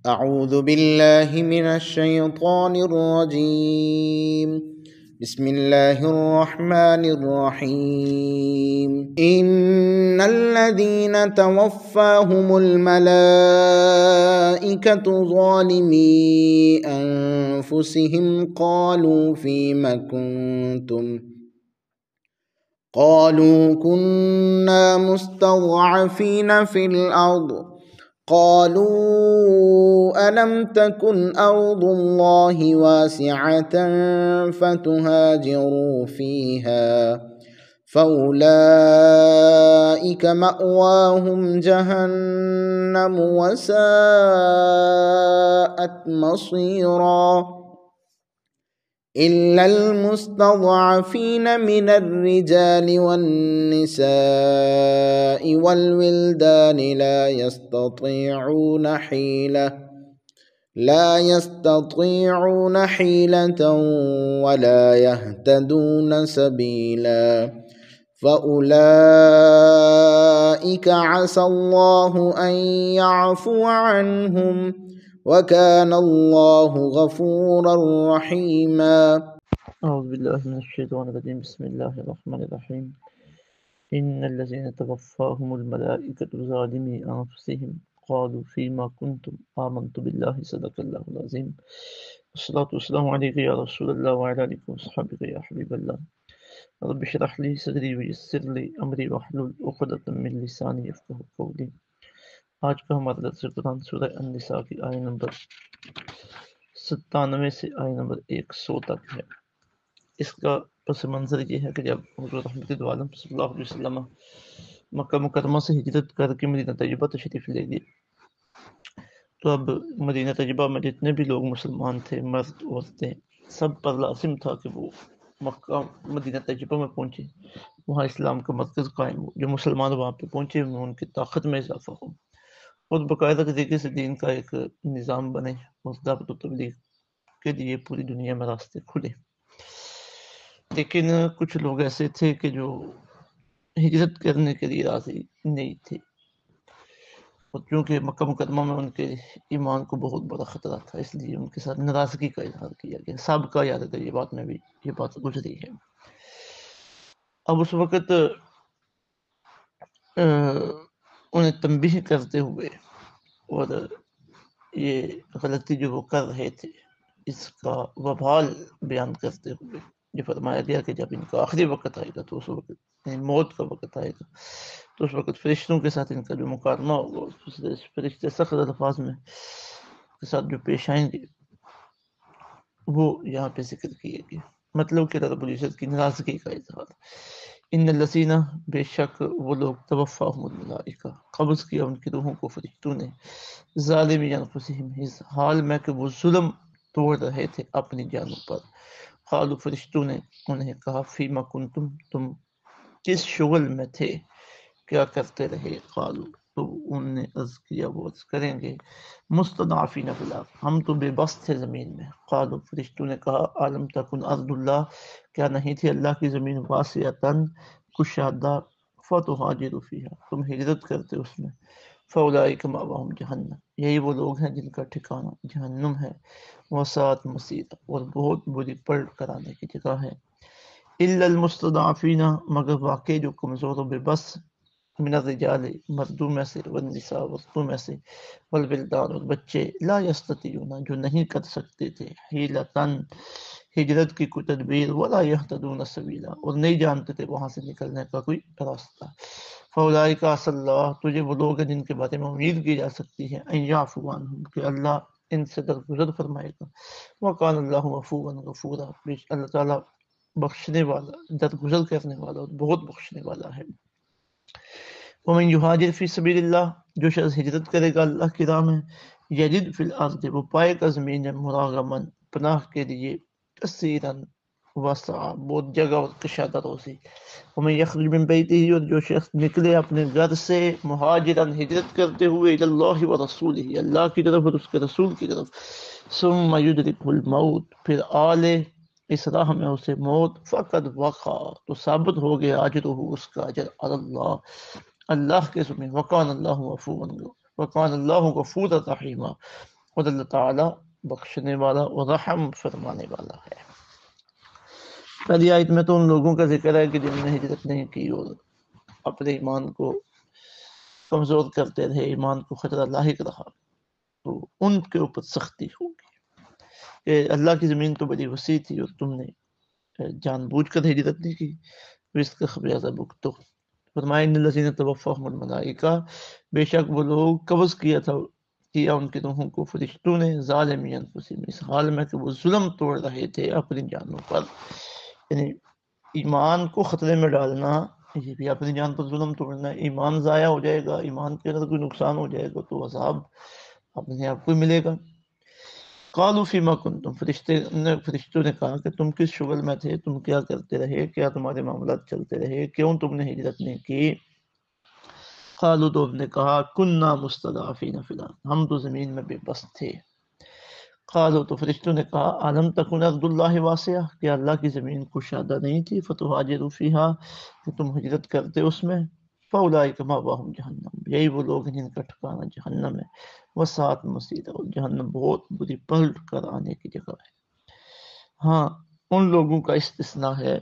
أعوذ بالله من الشيطان الرجيم. بسم الله الرحمن الرحيم. إن الذين توفاهم الملائكة ظالمي أنفسهم قالوا فيم كنتم قالوا كنا مستضعفين في الأرض قالوا ألم تكن أرض الله واسعة فتهاجروا فيها فأولئك مأواهم جهنم وساءت مصيرا إلا المستضعفين من الرجال والنساء والولدان لا يستطيعون حيلة ولا يهتدون سبيلا فأولئك عسى الله أن يعفو عنهم وكان الله غفورا رحيما. أعوذ بالله من الشيطان الرجيم. بسم الله الرحمن الرحيم. إن الذين توفاهم الملائكة ظالمي أنفسهم قالوا فيما كنتم آمنت بالله صدق الله العظيم. الصلاة والسلام عليك يا رسول الله وعلى آلك وصحبه يا حبيب الله. رب اشرح لي صدري ويسر لي أمري واحلل عقدة من لساني يفقهوا قولي. آج کا ہمارا درس قرآن سورہ النساء کی آیت نمبر 97 سے آیت نمبر 100 تک ہے۔ اس کا پس منظر یہ ہے کہ جب حضور رحمت عالم صلی اللہ علیہ وسلم مکہ مکرمہ سے ہجرت کر کے مدینہ طیبہ تشریف لے گئے، تو اب مدینہ طیبہ میں جتنے بھی لوگ مسلمان تھے، مرد عورتیں، سب پر لازم تھا کہ وہ مکہ مدینہ طیبہ میں پہنچے، وہاں اسلام کا مرکز قائم ہو، جو مسلمان وہاں پہ پہنچے ان کی طاقت میں اضافہ ہو اور باقاعدہ طریقے سے دین کا ایک نظام بنے اور دعوت و تبلیغ کے لیے پوری دنیا میں راستے کھلے۔ لیکن کچھ لوگ ایسے تھے کہ جو ہجرت کرنے کے لیے راضی نہیں تھے، اور چونکہ مکہ مکرمہ میں ان کے ایمان کو بہت بڑا خطرہ تھا، اس لیے ان کے ساتھ ناراضگی کا اظہار کیا گیا۔ سابقہ یاد ہے یہ بات میں بھی یہ بات گزری ہے۔ اب اس وقت انہیں تنبیہ کرتے ہوئے اور یہ غلطی جو وہ کر رہے تھے اس کا وبال بیان کرتے ہوئے یہ فرمایا گیا کہ جب ان کا آخری وقت آئے گا، تو اس وقت موت کا وقت آئے گا، تو اس وقت فرشتوں کے ساتھ ان کا جو مکالمہ ہوگا، فرشتے سخت الفاظ میں کے ساتھ جو پیش آئیں گے وہ یہاں پہ ذکر کیے گئے۔ مطلب کہ رب العزت کی ناراضگی کا اظہار۔ ان الذین، بے شک وہ لوگ، توفاہم الملائکہ، قبض کیا ان کی روحوں کو فرشتوں نے، ظالمی انفسہم، اس حال میں کہ وہ ظلم توڑ رہے تھے اپنی جانوں پر۔ قالوا، فرشتوں نے انہیں کہا، فیما کنتم، تم کس شغل میں تھے، کیا کرتے رہے؟ قالوا، تو انہوں نے عرض کیا، وہ عرض کریں گے، مستضعفین فی الارض، ہم تو بے بس تھے زمین میں۔ قالوا، فرشتوں نے کہا، الم تکن ارض اللہ، کیا نہیں تھی اللہ کی زمین، واسعۃ، کشادہ، فتہاجروا فیہا، تم ہجرت کرتے اس میں۔ فاولئک مأواہم جہنم، یہی وہ لوگ ہیں جن کا ٹھکانہ جہنم ہے، وساءت مصیرا، اور بہت بری پلٹ کرانے کی جگہ ہے۔ الا المستضعفین، مگر واقع جو کمزور و بے بس، من الرجال، مردوں میں سے، والنساء، عورتوں میں سے، والولدان، اور بچے، لا یستطیعون، جو نہیں کر سکتے تھے، حیلتن، ہجرت کی کوئی تدبیر، ولا یہتدون سبیلا، اور نہیں جانتے تھے وہاں سے نکلنے کا کوئی راستہ۔ فاولئک عسى اللہ، تو یہ وہ لوگ ہیں جن کے بارے میں امید کی جا سکتی ہے، ان یعفو عنہم، کہ اللہ ان سے درگزر فرمائے گا۔ وکان اللہ عفوا غفورا، اللہ تعالیٰ بخشنے والا، درگزر کرنے والا اور بہت بخشنے والا ہے۔ ومن یہاجر فی سبیل اللہ، جو شخص ہجرت کرے گا اللہ کی راہ میں، یجد فی الارض، وہ پائے گا زمین میں، مراغمن، پناہ کے لیے، کثیرن، وسع، بہت جگہ اور کشادہ روزی۔ ومن یخرج من بیتہ، اور جو شخص نکلے اپنے گھر سے، مہاجرن، ہجرت کرتے ہوئے، الی اللہ ورسولہ، اللہ کی طرف اور اس کے رسول کی طرف، ثم یدرکہ الموت، پھر آلے اس راہ میں اسے موت، فقد وقع، تو ثابت ہو گیا، اجرہ، اس کا اجر، علی اللہ، اللہ کے ذمہ، وکان اللہ غفورا رحیما، اور اللہ تعالیٰ بخشنے والا اور رحم فرمانے والا ہے۔ پہلی آیت میں تو ان لوگوں کا ذکر ہے کہ جنہوں نے ہجرت نہیں کی اور اپنے ایمان کو کمزور کرتے رہے، ایمان کو خطرہ لاحق رہا، تو ان کے اوپر سختی ہوگی کہ اللہ کی زمین تو بڑی وسیع تھی اور تم نے جان بوجھ کر ہجرت نہیں کی، اس کا خمیازہ بھگتو۔ فرمایا ان الذین توفاہم الملائکہ، بے شک وہ لوگ قبض کیا ان کی روحوں کو فرشتوں نے، ظالمی انفسہم، اس حال میں کہ وہ ظلم توڑ رہے تھے اپنی جانوں پر، یعنی ایمان کو خطرے میں ڈالنا، یہ بھی اپنی جان پر ظلم توڑنا، ایمان ضائع ہو جائے گا، ایمان کے اندر کوئی نقصان ہو جائے گا تو عذاب اپنے آپ کو ملے گا۔ قالوا فیما کنتم، فرشتوں نے کہا کہ تم کس شغل میں تھے، تم کیا کرتے رہے، کیا تمہارے معاملات چلتے رہے، کیوں تم نے ہجرت نہیں کی؟ قالوا، تو نے کہا کننا مستضعفین فی الارض، ہم تو زمین میں بے بس تھے۔ قالوا، تو فرشتوں نے کہا علم تکن ارض اللہ واسعہ، کہ اللہ کی زمین کشادہ نہیں تھی، فتہاجروا فیہا، کہ تم ہجرت کرتے اس میں، فاولئک مأواہم جہنم، یہی وہ لوگ ہیں جن کا ٹھکانہ جہنم ہے، وساعت مصیرا، اور جہنم بہت بری پلٹ کر آنے کی جگہ ہے۔ ہاں ان لوگوں کا استثناء ہے،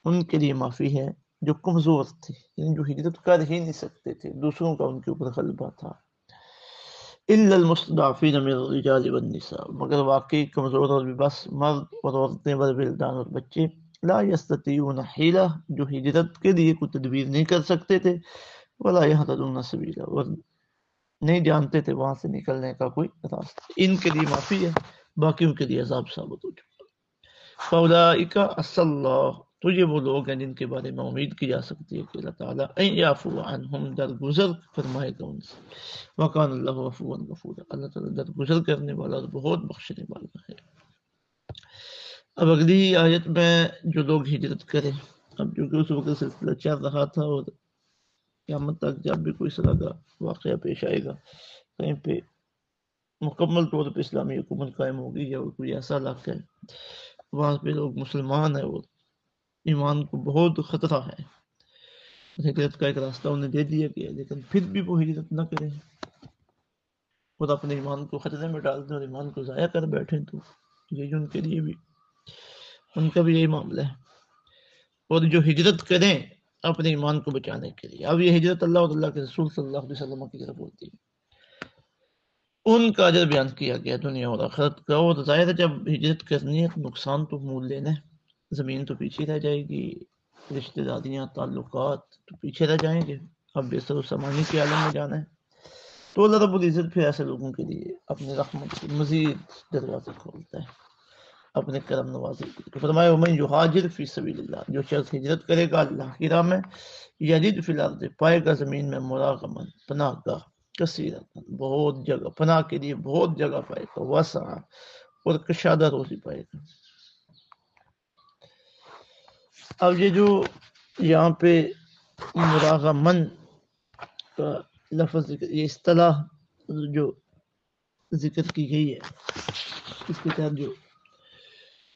ان کے لیے معافی ہے جو کمزور تھے، یعنی جو ہجرت کر ہی نہیں سکتے تھے، دوسروں کا ان کے اوپر غلبہ تھا۔ الا المستضعفین من الرجال والنساء، مگر واقعی کمزور اور بے بس مرد اور عورتیں، والولدان اور بچے، لا یستطیعون حیلہ، جو ہجرت کے لیے کوئی تدبیر نہیں کر سکتے تھے، ولا یہتدون سبیلا، اور نہیں جانتے تھے وہاں سے نکلنے کا کوئی راستہ، ان کے لیے معافی ہے، باقیوں کے لیے عذاب ثابت ہو چکا۔ فاولئک عسى اللہ، تو یہ وہ لوگ ہیں جن کے بارے میں امید کی جا سکتی ہے کہ اللہ تعالیٰ ان یعفو عنہم، درگزر فرمائے گا ان سے، وکان اللہ عفوا غفورا، اللہ تعالیٰ درگزر کرنے والا اور بہت بخشنے والا ہے۔ اب اگلی آیت میں جو لوگ ہجرت کریں، اب جو کہ اس وقت سلسلہ چل رہا تھا اور قیامت تک جب بھی کوئی اس طرح کا واقعہ پیش آئے گا، کہیں پہ مکمل طور پہ اسلامی حکومت قائم ہوگی یا کوئی ایسا علاقہ ہے وہاں پہ لوگ مسلمان ہیں اور ایمان کو بہت خطرہ ہے، ہجرت کا ایک راستہ انہیں دے دیا گیا، لیکن پھر بھی وہ ہجرت نہ کریں اور اپنے ایمان کو خطرے میں ڈال دیں اور ایمان کو ضائع کر بیٹھیں، تو یہ ان کے لیے بھی، ان کا بھی یہی معاملہ ہے۔ اور جو ہجرت کریں اپنے ایمان کو بچانے کے لیے، اب یہ ہجرت اللہ اور اللہ کے رسول صلی اللہ علیہ وسلم کی طرف ہوتی ہے، ان کا اجر بیان کیا گیا دنیا اور آخرت کا۔ اور ظاہر ہے جب ہجرت کرنی ہے تو نقصان تو مول لینا ہے، زمین تو پیچھے رہ جائے گی، رشتہ داریاں تعلقات تو پیچھے رہ جائیں گے، اب بے سر و سامانی کے عالم میں جانا ہے، تو اللہ رب العزت پھر ایسے لوگوں کے لیے اپنی رحمت کے مزید دروازے کھولتا ہے، اپنے کرم نوازی کے لیے۔ فرمایا ومن یہاجر فی سبیل اللہ، جو شخص ہجرت کرے گا اللہ کی راہ میں، یجد فی الارض، پائے گا زمین میں مراغمن، پناہ گاہ، کثیرۃ، بہت جگہ، پناہ کے لیے بہت جگہ پائے گا، وسعہ، اور کشادہ روزی پائے گا۔ اب یہ جو یہاں پہ مراغمن کا لفظ، یہ اصطلاح جو ذکر کی گئی ہے، اس کے تحت جو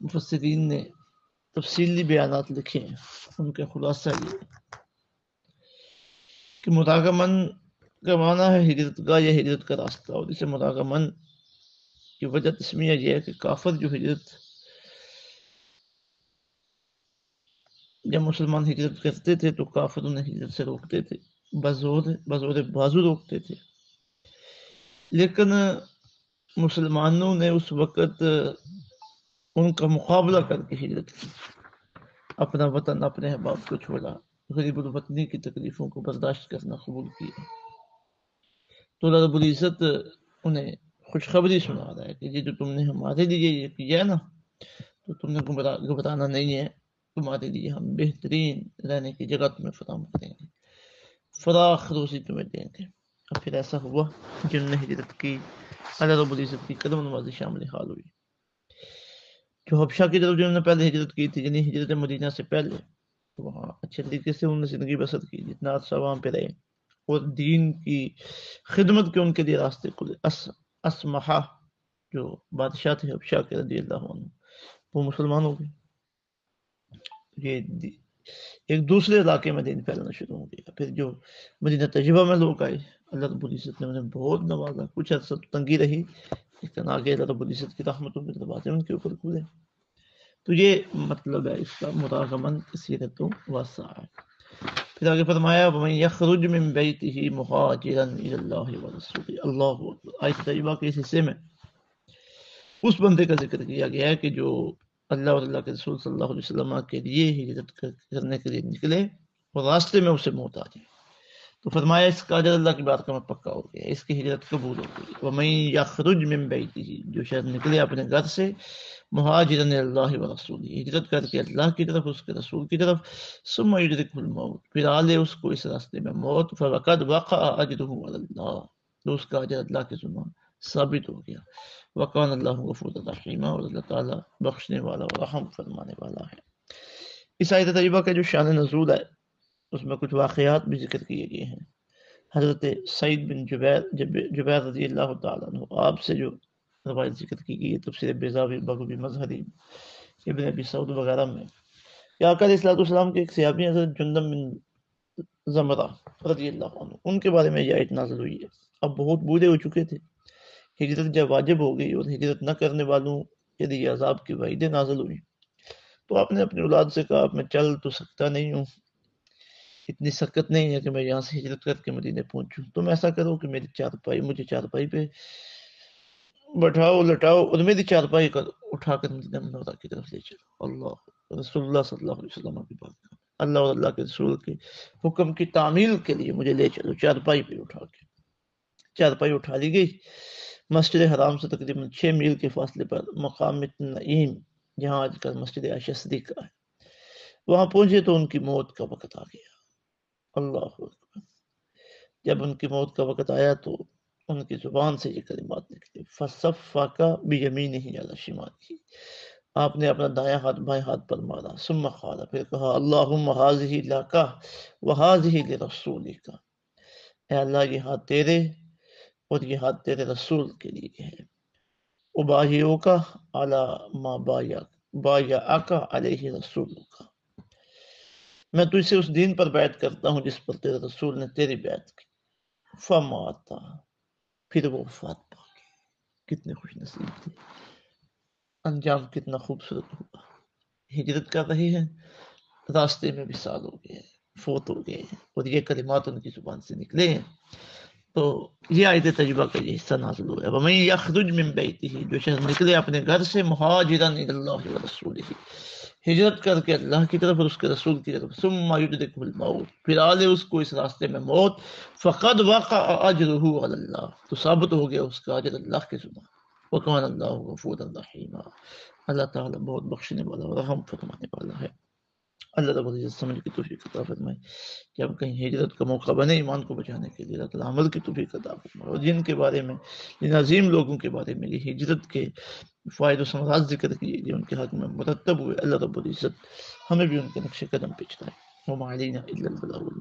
مفسرین نے تفصیلی بیانات لکھے ہیں ان کا خلاصہ یہ کہ مراغمن کا معنی ہے ہجرت گاہ یا ہجرت کا راستہ، اور اسے مراغمن کی وجہ تسمیہ یہ ہے کہ کافر جو ہجرت، جب مسلمان ہجرت کرتے تھے تو کافر انہیں ہجرت سے روکتے تھے، بزور بازو روکتے تھے، لیکن مسلمانوں نے اس وقت ان کا مقابلہ کر کے ہجرت کی، اپنا وطن، اپنے احباب کو چھوڑا، غریب الوطنی کی تکلیفوں کو برداشت کرنا قبول کیا، تو اللہ رب العزت انہیں خوشخبری سنا رہا ہے کہ یہ جو تم نے ہمارے لیے یہ کیا ہے نا، تو تم نے گھبرانا نہیں ہے، تمہارے لیے ہم بہترین رہنے کی جگہ تمہیں فراہم کریں گے، فراخ روزی تمہیں دیں گے۔ اب پھر ایسا ہوا جن نے ہجرت کی، اللہ رب العزت کی کرم نوازی شامل حال ہوئی۔ جو حبشہ کی طرف جنہوں نے پہلے ہجرت کی تھی، یعنی ہجرت مدینہ سے پہلے، تو وہاں اچھے طریقے سے انہوں نے زندگی بسر کی، جتنا عرصہ وہاں پہ رہے، اور دین کی خدمت کے ان کے لیے راستے کھلے۔ اسمحہ جو بادشاہ تھے حبشہ کے رضی اللہ عنہ، وہ مسلمان ہو گئے، یہ ایک دوسرے علاقے میں دین پھیلانا شروع ہو گیا. پھر جو مدینہ طیبہ میں لوگ آئے، اللہ رب العزت نے انہیں بہت نوازا. کچھ عرصہ تنگی رہی، لیکن آگے اللہ رب العزت کی رحمتوں کے دروازے ان کے اوپر کھلے. تو یہ مطلب ہے اس کا مراغمن سیرت و واسعہ. پھر آگے فرمایا وَمَن يَخْرُجْ مِن بَيْتِهِ مُهَاجِرًا إِلَى اللَّهِ وَرَسُولِهِ. اللہ اکبر. آیت طیبہ کے اس حصے میں اس بندے کا ذکر کیا گیا ہے کہ جو اللہ اور اللہ کے رسول صلی اللہ علیہ وسلم کے لیے ہجرت کرنے کے لیے نکلے اور راستے میں اسے موت آ جائے. تو فرمایا اس کا اجر اللہ کی بات کا میں پکا ہو گیا، اس کی ہجرت قبول ہو گئی. وَمَن يَخْرُجْ مِن بَيْتِهِ، جو شخص نکلے اپنے گھر سے مہاجرًا إِلَى اللَّهِ وَرَسُولِهِ، ہجرت کر کے اللہ کی طرف، اس کے رسول کی طرف. ثم يدركه الموت، پھر آ لے اس کو اس راستے میں موت. فَقَدْ وَقَعَ أَجْرُهُ عَلَى اللَّهِ، تو اس کا اجر اللہ کے ذمہ ثابت ہو گیا. وَقَانَ اللَّهُ غَفُورًا رَحِيمًا، اور اللہ تعالیٰ بخشنے والا اور رحم فرمانے والا ہے. اس آیت طیبہ کا جو شان نزول ہے اس میں کچھ واقعات بھی ذکر کیے گئے ہیں. حضرت سعید بن جبیر رضی اللہ تعالیٰ عنہ، آپ سے جو روایت ذکر کی گئی ہے تفسیر بیضاوی، بغوی، مظہری، ابن ابی سعود وغیرہ میں، کہ آقا علیہ السلام کے ایک صحابی حضرت جندب بن زمرہ رضی اللہ عنہ، ان کے بارے میں یہ آیت نازل ہوئی ہے. اب بہت بوڑھے ہو چکے تھے، ہجرت جب واجب ہو گئی اور ہجرت نہ کرنے والوں کے لیے عذاب کی وعیدیں نازل ہوئی، تو آپ نے اپنی اولاد سے کہا میں چل تو سکتا نہیں ہوں، اتنی سکت نہیں ہے کہ میں یہاں سے ہجرت کر کے مدینے پہنچوں. تم ایسا کرو کہ میری چارپائی، مجھے چارپائی پہ بٹھاؤ، لٹاؤ اور میری چارپائی کو اٹھا کر مدینہ منورہ کی طرف لے چلو. اللہ رسول اللہ صلی اللہ علیہ وسلم کی بات، اللہ اور اللہ کے رسول کے حکم کی تعمیل کے لیے مجھے لے چلو چارپائی پہ اٹھا کے. چارپائی اٹھا لی گئی. مسجد حرام سے تقریباً 6 میل کے فاصلے پر مقام نعیم، جہاں آج کل مسجد عائشہ صدیقہ ہے، وہاں پہنچے تو ان کی موت کا وقت آ گیا. اللہ اکبر. جب ان کی موت کا وقت آیا تو ان کی زبان سے یہ کلمات نکلے، فَصَفَّكَ بِيَمِينِهِ عَلَى شِمَالِهِ، آپ نے اپنا دایاں ہاتھ بائیں ہاتھ پر مارا. ثم قال، پھر کہا اللہم هذه لك وهذه لرسولك، اے اللہ یہ ہاتھ تیرے اور یہ ہاتھ تیرے رسول کے لیے ہے. ابایعک علی ما بایعک علیہ رسولک، میں تجھ سے اس دین پر بیعت کرتا ہوں جس پر تیرے رسول نے تیری بیعت کی. فماتا، پھر وہ وفات پا گئی. کتنے خوش نصیب تھے، انجام کتنا خوبصورت ہوگا. ہجرت کر رہے ہیں، راستے میں وصال ہو گئے، فوت ہو گئے، اور یہ کلمات ان کی زبان سے نکلے ہیں. تو یہ آیت تجربہ کا یہ حصہ نازل ہوا ہے. وَمَن يَخْرُجْ مِن بَيْتِهِ، جو شخص نکلے اپنے گھر سے مہاجراً إِلَى اللَّهِ وَرَسُولِهِ، ہجرت کر کے اللہ کی طرف اور اس کے رسول کی طرف. ثم يدركه الموت، پھر آ لے اس کو اس راستے میں موت. فقد وقع اجرہ علی اللہ، تو ثابت ہو گیا اس کا اجر اللہ کے ذمہ. وکان اللہ غفورا رحیما، اللہ تعالیٰ بہت بخشنے والا اور رحم فرمانے والا ہے. اللہ رب العزت سمجھ کی توفیق عطا فرمائے کہ ہم کہیں ہجرت کا موقع بنے ایمان کو بچانے کے لیے. اللہ تعالیٰ عمل کی توفیق عطا فرمائے. اور جن کے بارے میں، جن عظیم لوگوں کے بارے میں یہ ہجرت کے فائد و ثمرات ذکر کیے گئے ان کے حق میں مرتب ہوئے، اللہ رب العزت ہمیں بھی ان کے نقش قدم پہ چلائے. وما علینا الا البلاغ المبین.